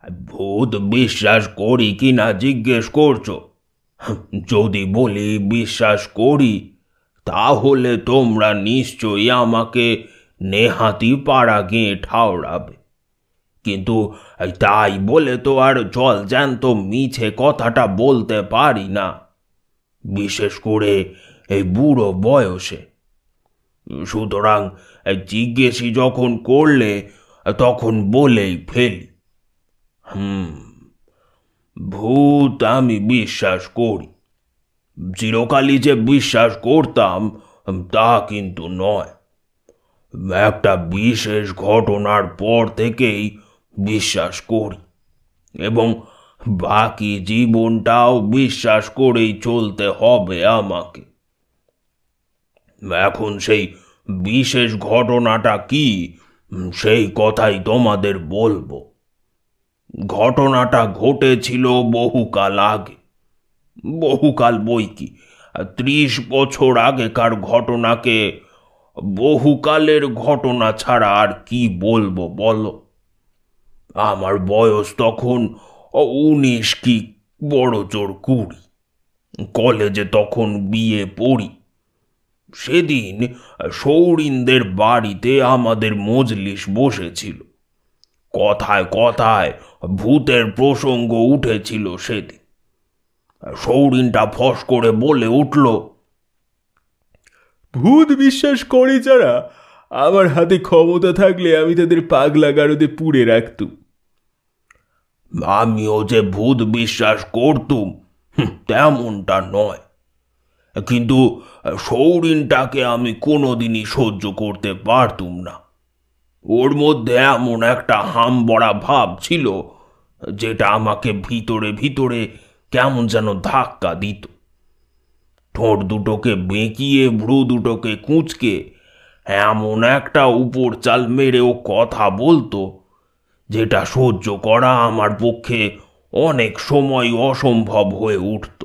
ভূত বিশ্বাস করি কিনা জিজ্ঞেস করছো? যদি বলি বিশ্বাস করি, তাহলে তোমরা নিশ্চয়ই আমাকে নেহাতি পাড়া গিয়ে ঠাউরাবে। কিন্তু তাই বলে তো আর জল জ্যান্ত মিছে কথাটা বলতে পারি না, বিশেষ করে এই বুড়ো বয়সে। সুতরাং জিজ্ঞেসই যখন করলে, তখন বলেই ফেলি। ভূত আমি বিশ্বাস করি। চিরকালই যে বিশ্বাস করতাম তা কিন্তু নয়। একটা বিশেষ ঘটনার পর থেকেই বিশ্বাস করি, এবং বাকি জীবনটাও বিশ্বাস করেই চলতে হবে আমাকে। এখন সেই বিশেষ ঘটনাটা কি, সেই কথাই তোমাদের বলবো। ঘটনাটা ঘটেছিল বহুকাল আগে। বহুকাল বই কি, 30 বছর আগেকার ঘটনাকে বহুকালের ঘটনা ছাড়া আর কি বলবো বলো? আমার বয়স তখন 19 কি বড় জোর 20। কলেজে তখন বিয়ে পড়ি। সেদিন সৌরিনদের বাড়িতে আমাদের মজলিস বসেছিল। কথায় কথায় ভূতের প্রসঙ্গ উঠেছিল সেদিন। সৌরিনটা ফস করে বলে উঠল, ভূত বিশ্বাস করে যারা, আমার হাতে ক্ষমতা থাকলে আমি তাদের পাগলা গারদে পুড়ে রাখতুম। আমিও যে ভূত বিশ্বাস করতুম তেমনটা নয়, কিন্তু সৌরিনটাকে আমি কোনোদিনই সহ্য করতে পারতুম না। ওর মধ্যে এমন একটা হামবড়া ভাব ছিল, যেটা আমাকে ভিতরে ভিতরে কেমন যেন ধাক্কা দিত। ঠোঁট দুটোকে বেঁকিয়ে, ভ্রু দুটোকে কুঁচকে এমন একটা উপর চাল মেরে ও কথা বলতো, যেটা সহ্য করা আমার পক্ষে অনেক সময় অসম্ভব হয়ে উঠত।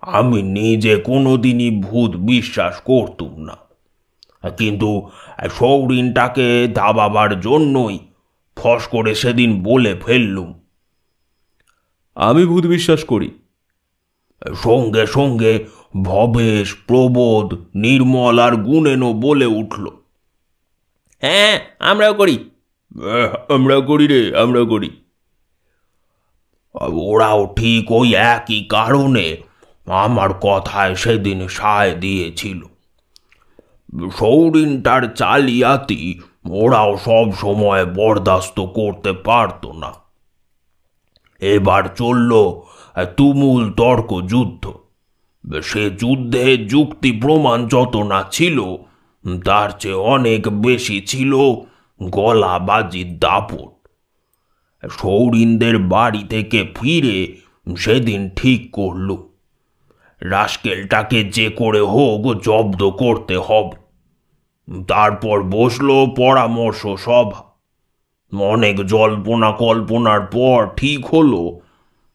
আমি নিজে কোনোদিনই ভূত বিশ্বাস করতুম না, কিন্তু সৌরিনটাকে দাবাবার জন্যই ফস করে সেদিন বলে ফেললুম, আমি ভূত বিশ্বাস করি। সঙ্গে সঙ্গে ভবেশ, প্রবোধ, নির্মল আর গুণেনও বলে উঠল, হ্যাঁ, আমরাও করি। আমরা করি রে, আমরা করি। ওরাও ঠিক ওই একই কারণে আমার কথায় সেদিন সায় দিয়েছিল। সৌরিনটার চালিয়াতি ওরাও সব সময় বরদাস্ত করতে পারত না। এবার চলল তুমুল তর্ক যুদ্ধ। সে যুদ্ধে যুক্তি প্রমাণ যত না ছিল, তার চেয়ে অনেক বেশি ছিল গলাবাজির দাপট। সৌরিনদের বাড়ি থেকে ফিরে সেদিন ঠিক করল, রাস্কেলটাকে যে করে হোক জব্দ করতে হবে। তারপর বসলো পরামর্শ সভা। অনেক জল্পনা কল্পনার পর ঠিক হলো,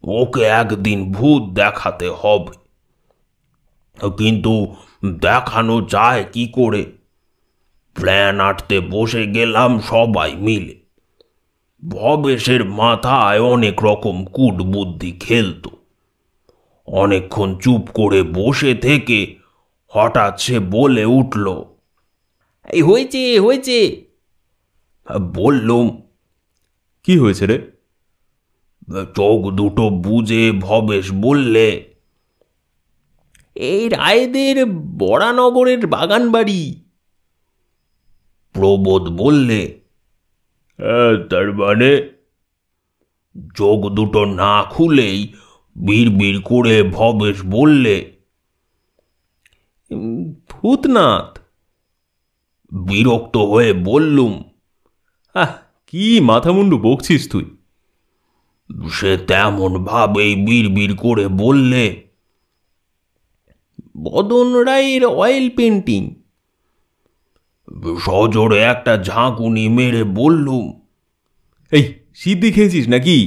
ওকে একদিন ভূত দেখাতে হবে। কিন্তু দেখানো যায় কি করে? প্ল্যান আঁটতে বসে গেলাম সবাই মিলে। ভবেশের মাথায় অনেক রকম কূট বুদ্ধি খেলত। অনেকক্ষণ চুপ করে বসে থেকে হঠাৎ সে বলে উঠল, এই হয়েছে, হয়েছে। বললুম, কি হয়েছে রে? চোখ দুটো বুজে ভবেশ বললে, এই রায়দের বরানগরের বাগান বাড়ি। প্রবোধ বললে, তার মানে? চোখ দুটো না খুলেই বিড় করে ভবেশ বললে, ভূতনাথ। বিরক্ত হয়ে বললুম, কি মাথামুন্ডু বকছিস তুই? সে তেমন ভাবেই বিড় করে বললে, বদন রায়ের অয়েল পেন্টিং। সজোরে একটা ঝাঁকুনি মেরে বললুম, এই সিদ্ধি খেয়েছিস নাকি?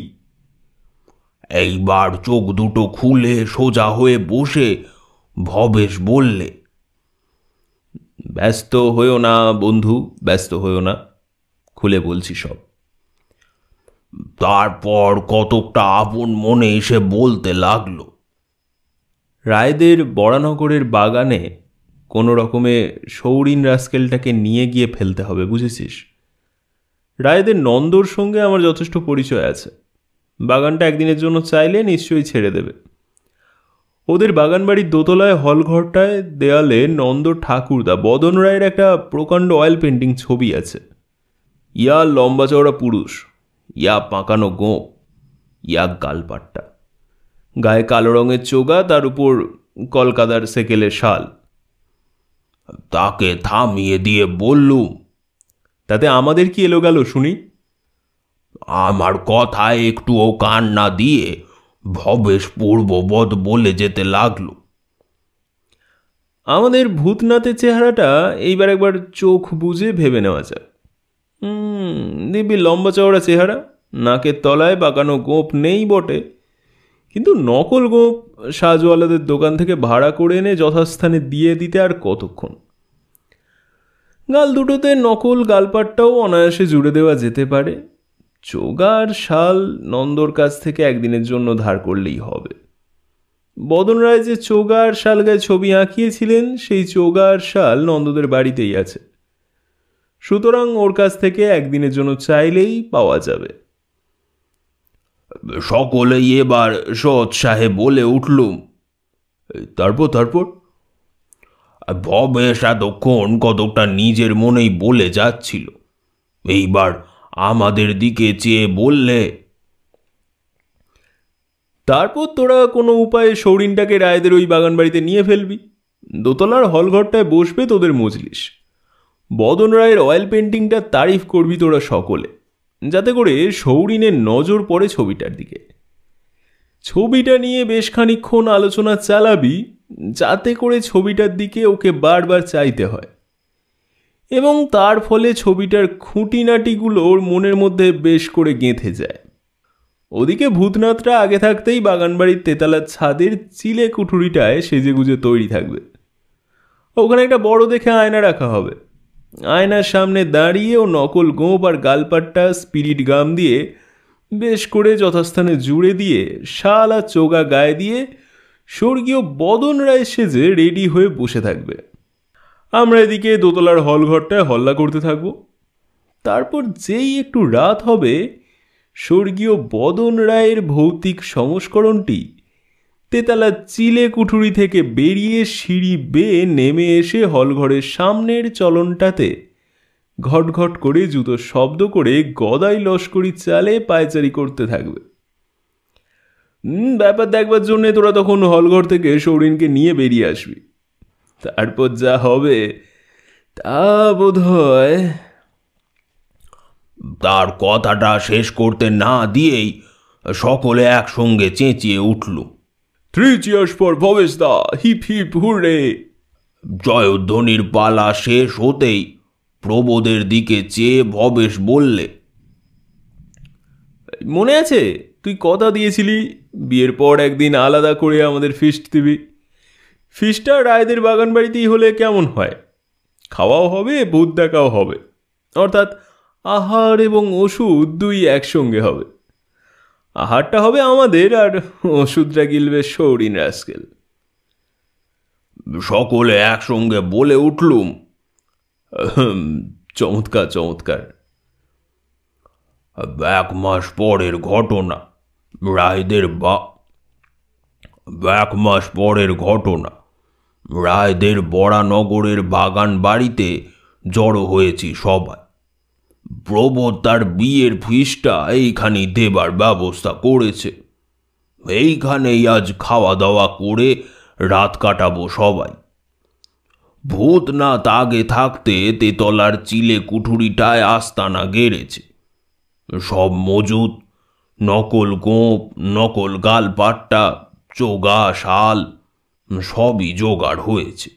এইবার চোখ দুটো খুলে সোজা হয়ে বসে ভবেশ বললে, ব্যস্ত হইও না বন্ধু, ব্যস্ত হইও না, খুলে বলছি সব। তারপর কতকটা আপন মনে এসে বলতে লাগলো, রায়দের বরানগরের বাগানে কোনো রকমে সৌরিন রাস্কেলটাকে নিয়ে গিয়ে ফেলতে হবে, বুঝেছিস? রায়দের নন্দর সঙ্গে আমার যথেষ্ট পরিচয় আছে। বাগানটা একদিনের জন্য চাইলে নিশ্চয়ই ছেড়ে দেবে। ওদের বাগানবাড়ির দোতলায় হলঘরটায় দেয়ালে নন্দ ঠাকুরদা বদন রায়ের একটা প্রকাণ্ড অয়েল পেন্টিং ছবি আছে। ইয়া লম্বা চওড়া পুরুষ, ইয়া পাকানো গোঁপ, ইয়া গালপাট্টা, গায়ে কালো রঙের চোগা, তার উপর কলকাতার সেকেলের শাল। তাকে থামিয়ে দিয়ে বললুম, তাতে আমাদের কি এলো গেল শুনি? আমার কথায় একটুও কান না দিয়ে ভবেশ পূর্ববৎ বলে যেতে লাগলো, আমাদের ভূতনাথের চেহারাটা এইবার একবার চোখ বুঝে ভেবে নেওয়া যায়। দিব্যি লম্বা চওড়া চেহারা, নাকের তলায় বাঁকানো গোঁপ নেই বটে, কিন্তু নকল গোঁপ সাজওয়ালাদের দোকান থেকে ভাড়া করে এনে যথাস্থানে দিয়ে দিতে আর কতক্ষণ। গাল দুটোতে নকল গালপাটটাও অনায়াসে জুড়ে দেওয়া যেতে পারে। চোগার শাল নন্দর কাছ থেকে একদিনের জন্য ধার করলেই হবে। বদন রায় যে চোগার শাল গায়ে ছবি আঁকিয়েছিলেন, সেই চোগার শাল নন্দদের বাড়িতেই আছে, সুতরাং ওর কাছ থেকে একদিনের জন্য চাইলেই পাওয়া যাবে। সকলেই এবার সৎসাহে বলে উঠলুম, তারপর তারপর ভবেশ এতক্ষণ কতকটা নিজের মনেই বলে যাচ্ছিল, এইবার আমাদের দিকে চেয়ে বললে, তারপর তোরা কোনো উপায়ে সৌরিনটাকে রায়দের ওই বাগান বাড়িতে নিয়ে ফেলবি। দোতলার হলঘরটায় বসবে তোদের মজলিস। বদন রায়ের অয়েল পেন্টিংটা তারিফ করবি তোরা সকলে, যাতে করে সৌরিনের নজর পড়ে ছবিটার দিকে। ছবিটা নিয়ে বেশ খানিকক্ষণ আলোচনা চালাবি, যাতে করে ছবিটার দিকে ওকে বারবার চাইতে হয়, এবং তার ফলে ছবিটার খুঁটিনাটিগুলো ওর মনের মধ্যে বেশ করে গেঁথে যায়। ওদিকে ভূতনাথরা আগে থাকতেই বাগানবাড়ির তেতালার ছাদের চিলে কুঠুরিটায় সেজেগুজে তৈরি থাকবে। ওখানে একটা বড় দেখে আয়না রাখা হবে। আয়নার সামনে দাঁড়িয়ে ও নকল গোঁপ আর গালপাট্টা স্পিরিট গাম দিয়ে বেশ করে যথাস্থানে জুড়ে দিয়ে শাল আর চোগা গায়ে দিয়ে স্বর্গীয় বদন রায় সেজে রেডি হয়ে বসে থাকবে। আমরা এদিকে দোতলার হলঘরটায় হল্লা করতে থাকব। তারপর যেই একটু রাত হবে, স্বর্গীয় বদন রায়ের ভৌতিক সংস্করণটি তেতালা চিলে কুঠুরি থেকে বেরিয়ে সিঁড়ি বেয়ে নেমে এসে হলঘরের সামনের চলনটাতে ঘটঘট করে জুতো শব্দ করে গদাই লস্করি চালে পায়চারি করতে থাকবে। ব্যাপার দেখবার জন্যে তোরা তখন হলঘর থেকে সৌরিনকে নিয়ে বেরিয়ে আসবি। তারপর যা হবে তা বোধ হয়। তার কথাটা শেষ করতে না দিয়েই সকলে একসঙ্গে চেঁচিয়ে উঠল, 3 cheers for ভবেশ দা, হিপ হিপ হুররে। জয়ধ্বনির পালা শেষ হতেই প্রবোদের দিকে চেয়ে ভবেশ বললে, মনে আছে তুই কথা দিয়েছিলি বিয়ের পর একদিন আলাদা করে আমাদের ফিস্ট দিবি? ফিস্টটা রায়দের বাগান বাড়িতেই হলে কেমন হয়? খাওয়াও হবে, ভূত দেখাও হবে, অর্থাৎ আহার এবং ওষুধ দুই একসঙ্গে হবে। আহারটা হবে আমাদের আর ওষুধটা গিলবে সৌরিন রাস্কেল। সকলে একসঙ্গে বলে উঠলুম, চমৎকার চমৎকার। 1 মাস পরের ঘটনা। রায়দের বরানগরের বাগান বাড়িতে জড়ো হয়েছি সবাই। প্রবোদ তার বিয়ের ফিসটা এইখানেই দেবার ব্যবস্থা করেছে। এইখানেই আজ খাওয়া দাওয়া করে রাত কাটাবো সবাই। ভূতনাথ আগে থাকতে তেতলার চিলে কুঠুরিটায় আস্তানা গেড়েছে। সব মজুদ, নকল গোঁপ, নকল গালপাট্টা, চোগা শাল সবই জোগাড় হয়েছে।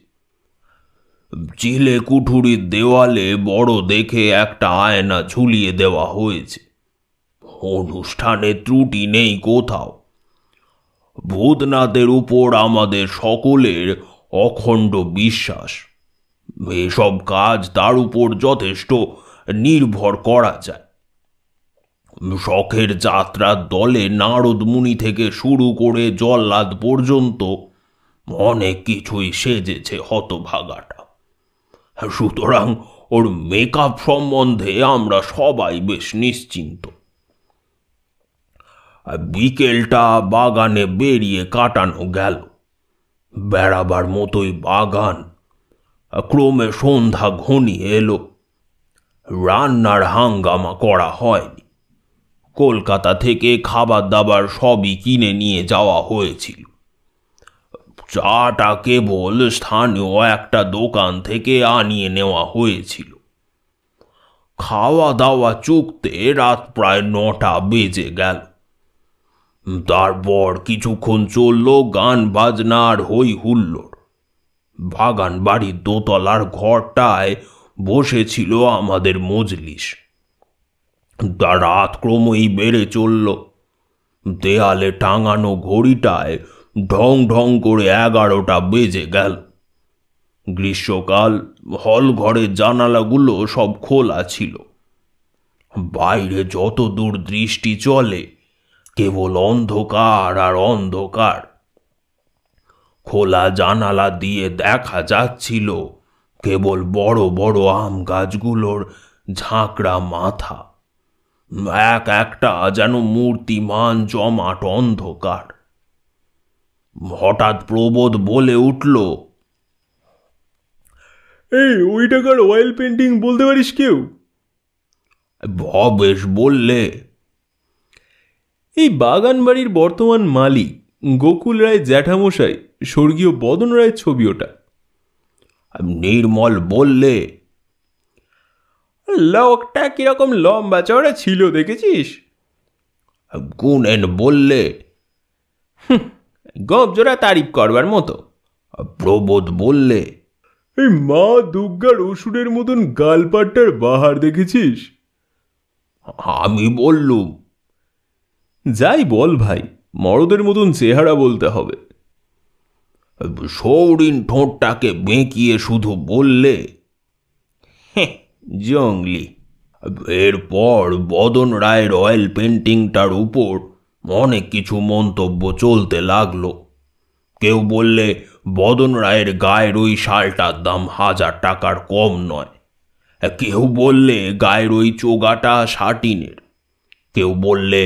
চিলে কুঠুরির দেওয়ালে বড় দেখে একটা আয়না ঝুলিয়ে দেওয়া হয়েছে। অনুষ্ঠানে ত্রুটি নেই কোথাও। ভূতনাথের উপর আমাদের সকলের অখণ্ড বিশ্বাস। এসব কাজ তার উপর যথেষ্ট নির্ভর করা যায়। শখের যাত্রার দলে নারদ মুনি থেকে শুরু করে জল্লাদ পর্যন্ত অনেক কিছুই সেজেছে হতভাগাটা। সুতরাং ওর মেকআপ সম্বন্ধে আমরা সবাই বেশ নিশ্চিন্ত। বিকেলটা বাগানে বেরিয়ে কাটানো গেল। বেড়াবার মতোই বাগান। ক্রমে সন্ধ্যা ঘনিয়ে এলো। রান্নার হাঙ্গামা করা হয়নি। কলকাতা থেকে খাবার দাবার সবই কিনে নিয়ে যাওয়া হয়েছিল। চাটা কেবল স্থানীয় একটা দোকান থেকে আনিয়ে নেওয়া হয়েছিল। খাওয়া দাওয়া চুকতে রাত প্রায় 9টা বেজে গেল। তারপর কিছুক্ষণ চলল গান বাজনা আর হই হুল্লোড়। বাগান বাড়ির দোতলার ঘরটায় বসেছিল আমাদের মজলিস। তার রাত ক্রমেই বেড়ে চলল। দেয়ালে টাঙানো ঘড়িটায় ঢং ঢং করে 11টা বেজে গেল। গ্রীষ্মকাল, হল ঘরের জানালাগুলো সব খোলা ছিল। বাইরে যত দূর দৃষ্টি চলে কেবল অন্ধকার আর অন্ধকার। খোলা জানালা দিয়ে দেখা যাচ্ছিল কেবল বড় বড় আম গাছগুলোর ঝাঁকড়া মাথা। এক একটা যেন মূর্তিমান জমাট অন্ধকার। হঠাৎ প্রবোধ বলে উঠল, এই ওই টাকার অয়েল পেন্টিং বলতে পারিস কেউ? ভবেশ বললে, এই বাগান বাড়ির বর্তমান মালিক গোকুল রায় জ্যাঠামশাই স্বর্গীয় বদন রায়ের ছবি ওটা। নির্মল বললে, লোকটা কিরকম লম্বা চওড়া ছিল দেখেছিস? গুনেন বললে, গপজোড়া তারিফ করবার মতো। প্রবোধ বললে, এই মা দুর্গার অসুরের মতন গালপাট্টার বাহার দেখেছিস? আমি বললুম, যাই বল ভাই, মরদের মতন চেহারা বলতে হবে। সৌরিন ঠোঁটটাকে বেঁকিয়ে শুধু বললে, জঙ্গলি। এরপর বদন রায়ের অয়েল পেন্টিংটার উপর অনেক কিছু মন্তব্য চলতে লাগলো। কেউ বললে বদন রায়ের গায়ের ওই শালটার দাম 1000 টাকার কম নয়। কেউ বললে গায়ের ওই চোগাটা শাটিনের। কেউ বললে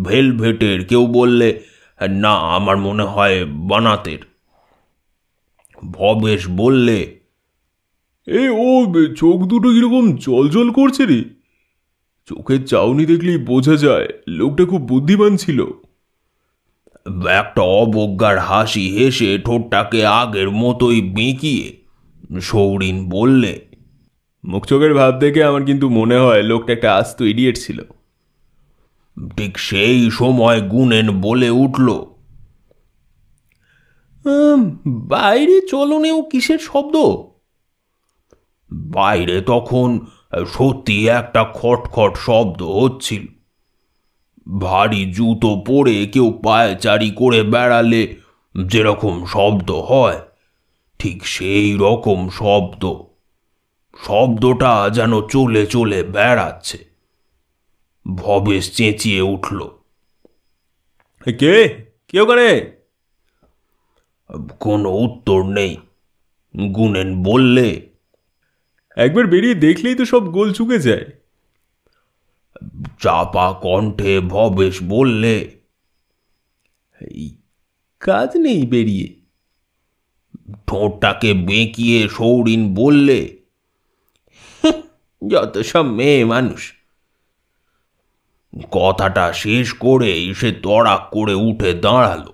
ভেলভেটের। কেউ বললে না, আমার মনে হয় বানাতের। ভবেশ বললে, ও চোখ দুটো কিরকম জল জল করছে রে। চোখের চাউনি দেখলেই বোঝা যায় লোকটা খুব বুদ্ধিমান ছিল। একটা অবজ্ঞার হাসি হেসে ঠোঁটটাকে আগের মতোই বেঁকিয়ে সৌরিন বললে, মুখ চোখের ভাব দেখে আমার কিন্তু মনে হয় লোকটা একটা আস্ত ইডিয়েট ছিল। ঠিক সেই সময় গুনেন বলে উঠল, বাইরে চলনেও কিসের শব্দ? বাইরে তখন সত্যি একটা খটখট শব্দ হচ্ছিল। ভারী জুতো পরে কেউ পায়চারি করে বেড়ালে যেরকম শব্দ হয়, ঠিক সেই রকম শব্দ। শব্দটা যেন চলে চলে বেড়াচ্ছে। ভবেশ চেঁচিয়ে উঠল, কে কে ওখানে? কোনো উত্তর নেই। গুনেন বললে, একবার বেরিয়ে দেখলেই তো সব গোল চুকে যায়। চাপা কণ্ঠে ভবেশ বললে, কাজ নেই বেরিয়ে। ঠোঁটটাকে বেঁকিয়ে সৌরিন বললে, যত সব মেয়ে মানুষ। কথাটা শেষ করেই সে তড়াক করে উঠে দাঁড়ালো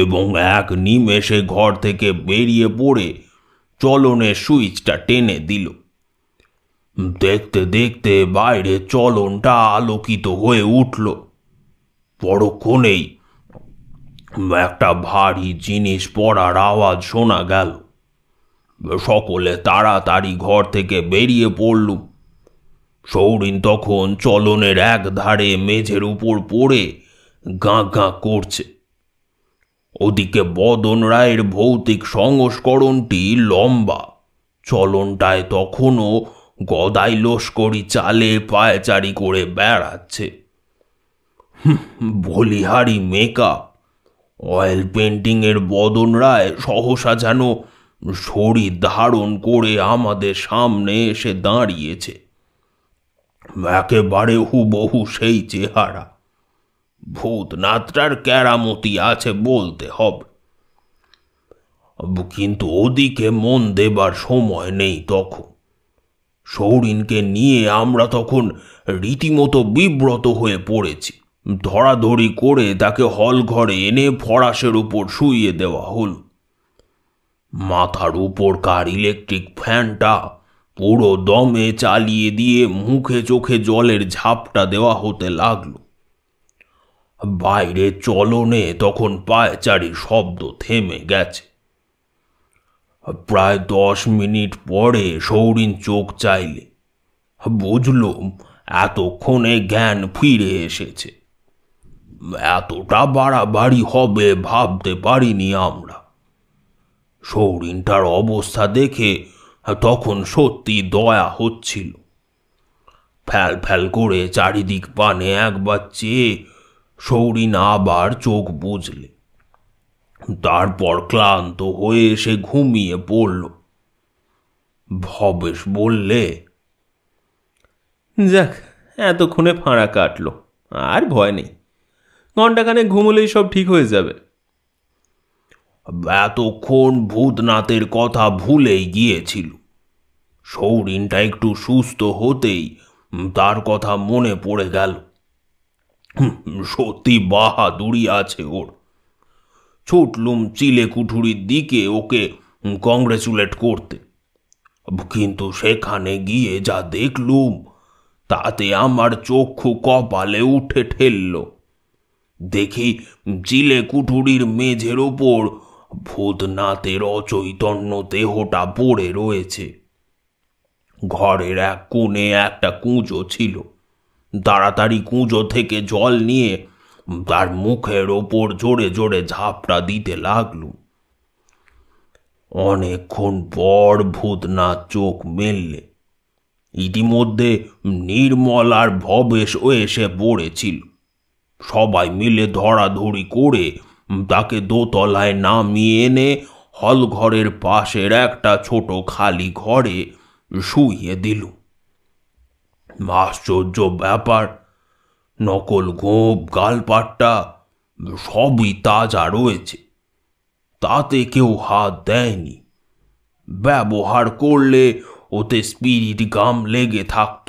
এবং এক নিমেষে ঘর থেকে বেরিয়ে পড়ে চলনের সুইচটা টেনে দিল। দেখতে দেখতে বাইরে চলনটা আলোকিত হয়ে উঠল। পরক্ষণেই একটা ভারী জিনিস পড়ার আওয়াজ শোনা গেল। সকলে তাড়াতাড়ি ঘর থেকে বেরিয়ে পড়ল। সৌরিন তখন চলনের এক ধারে মেঝের উপর পড়ে গাঁ গাঁ করছে। ওদিকে বদন রায়ের ভৌতিক সংস্করণটি লম্বা চলনটায় তখনও গদাই লস্করি চালে পায়চারি করে বেড়াচ্ছে। বলিহারি মেকআপ, অয়েল পেন্টিংয়ের বদন রায় সহসা যেন শরীর ধারণ করে আমাদের সামনে এসে দাঁড়িয়েছে। একেবারে হুবহু সেই চেহারা। ভূতনাথটার কেরামতি আছে বলতে হবে, কিন্তু ওদিকে মন দেবার সময় নেই তখন। সৌরিনকে নিয়ে আমরা তখন রীতিমতো বিব্রত হয়ে পড়েছি। ধরাধরি করে তাকে হল ঘরে এনে ফরাসের উপর শুইয়ে দেওয়া হল। মাথার উপরকার ইলেকট্রিক ফ্যানটা পুরো দমে চালিয়ে দিয়ে মুখে চোখে জলের ঝাপটা দেওয়া হতে লাগলো। বাইরে চলনে তখন পায়চারির শব্দ থেমে গেছে। প্রায় 10 মিনিট পরে সৌরিন চোখ চাইলে বুঝলুম এতক্ষণে জ্ঞান ফিরে এসেছে। এতটা বাড়াবাড়ি হবে ভাবতে পারিনি আমরা। সৌরিনটার অবস্থা দেখে তখন সত্যি দয়া হচ্ছিল। ফ্যাল ফ্যাল করে চারিদিক পানে একবার চেয়ে সৌরিন আবার চোখ বুঝলে। তারপর ক্লান্ত হয়ে সে ঘুমিয়ে পড়ল। ভবেশ বললে, যাক, এতক্ষণে ফাঁড়া কাটলো, আর ভয় নেই। ঘণ্টাখানেক ঘুমলেই সব ঠিক হয়ে যাবে। এতক্ষণ ভূতনাথের কথা ভুলেই গিয়েছিল। সৌরিনটা একটু সুস্থ হতেই তার কথা মনে পড়ে গেল। সত্যি বাহাদুরি আছে ওর। ছুটলুম চিলে কুঠুরির দিকে ওকে কংগ্রেচুলেট করতে, কিন্তু সেখানে গিয়ে যা দেখলুম তাতে আমার চক্ষু কপালে উঠে ঠেলল। দেখি চিলে কুঠুরির মেঝের ওপর ভূতনাথের অচৈতন্য দেহটা পড়ে রয়েছে। ঘরের এক কোণে একটা কুঁজো ছিল। তাড়াতাড়ি কুঁজো থেকে জল নিয়ে তার মুখের ওপর জোরে জোরে ঝাপটা দিতে লাগলুম। অনেকক্ষণ পর ভূতনাথ চোখ মেললে। ইতিমধ্যে নির্মল আর ভবেশও এসে পড়েছিল। সবাই মিলে ধরাধরি করে তাকে দোতলায় নামিয়ে এনে হলঘরের পাশের একটা ছোট খালি ঘরে শুইয়ে দিল। আশ্চর্য ব্যাপার, নকল গোঁপ গালপাট্টা সবই তাজা রয়েছে, তাতে কেউ হাত দেয়নি। ব্যবহার করলে ওতে স্পিরিট গাম লেগে থাকত।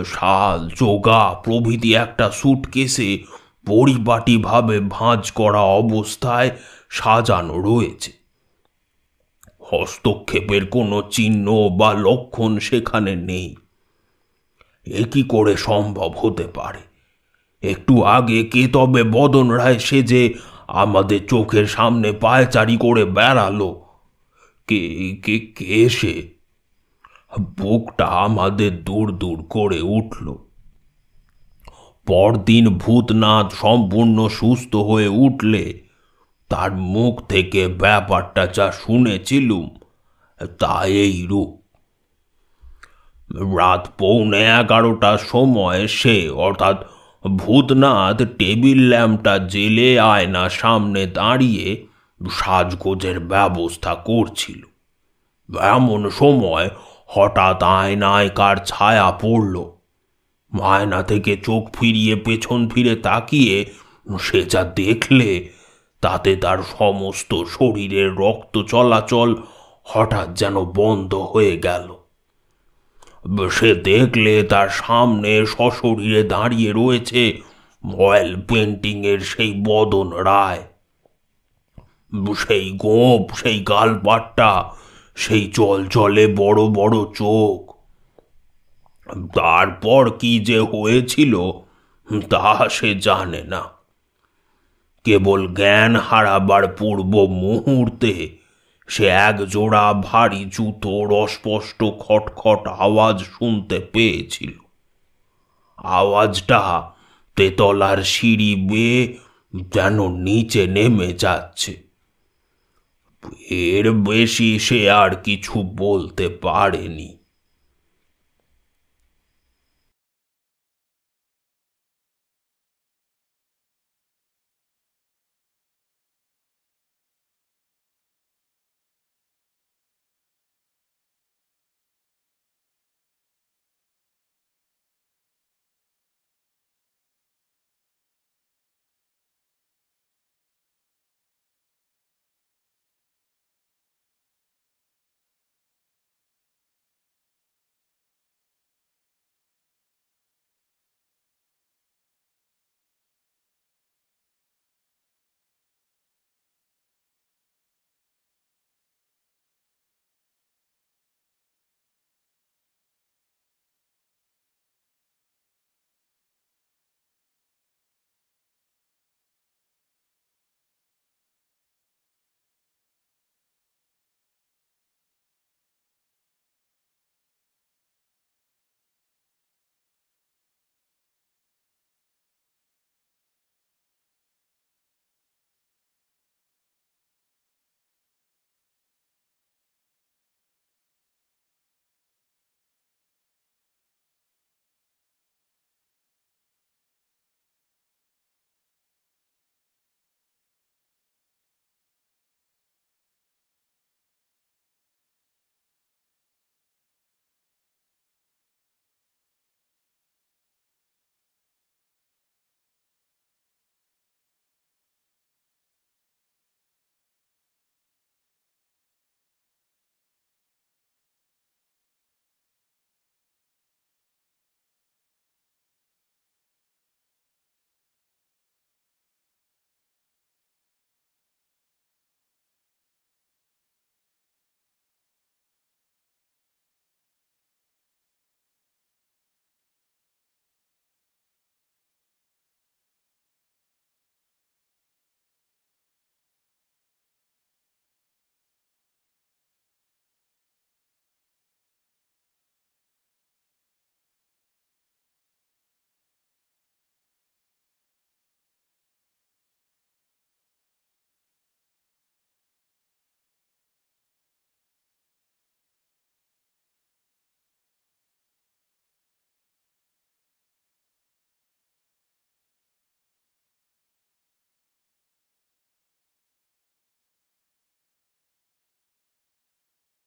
শাল চোগা প্রভৃতি একটা সুটকেসে পরিপাটিভাবে ভাঁজ করা অবস্থায় সাজানো রয়েছে। হস্তক্ষেপের কোনো চিহ্ন বা লক্ষণ সেখানে নেই। এ কি করে সম্ভব হতে পারে? একটু আগে কে তবে বদন রায় সেজে আমাদের চোখের সামনে পায়চারি করে বেড়ালো? কে কে কে সে? বুকটা আমাদের দূর দূর করে উঠল। পরদিন ভূতনাথ সম্পূর্ণ সুস্থ হয়ে উঠলে তার মুখ থেকে ব্যাপারটা যা শুনেছিলুম তা এই রূপ। রাত 11:15টার সময় সে অর্থাৎ ভূতনাথ টেবিল ল্যাম্পটা জেলে আয়নার সামনে দাঁড়িয়ে সাজগোজের ব্যবস্থা করছিল। এমন সময় হঠাৎ আয়নায় কার ছায়া পড়ল। আয়না থেকে চোখ ফিরিয়ে পেছন ফিরে তাকিয়ে সে যা দেখলে তাতে তার সমস্ত শরীরের রক্ত চলাচল হঠাৎ যেন বন্ধ হয়ে গেল। সে দেখলে তার সামনে সশরীরে দাঁড়িয়ে রয়েছে অয়েল পেন্টিংয়ের সেই বদন রায়। সেই গোঁপ, সেই গালপাট্টা, সেই চলচলে বড় বড় চোখ। তারপর কি যে হয়েছিল তা সে জানে না। কেবল জ্ঞান হারাবার পূর্ব মুহূর্তে সে একজোড়া ভারী জুতোর অস্পষ্ট খটখট আওয়াজ শুনতে পেয়েছিল। আওয়াজটা তেতলার সিঁড়ি বেয়ে যেন নিচে নেমে যাচ্ছে। এর বেশি সে আর কিছু বলতে পারেনি।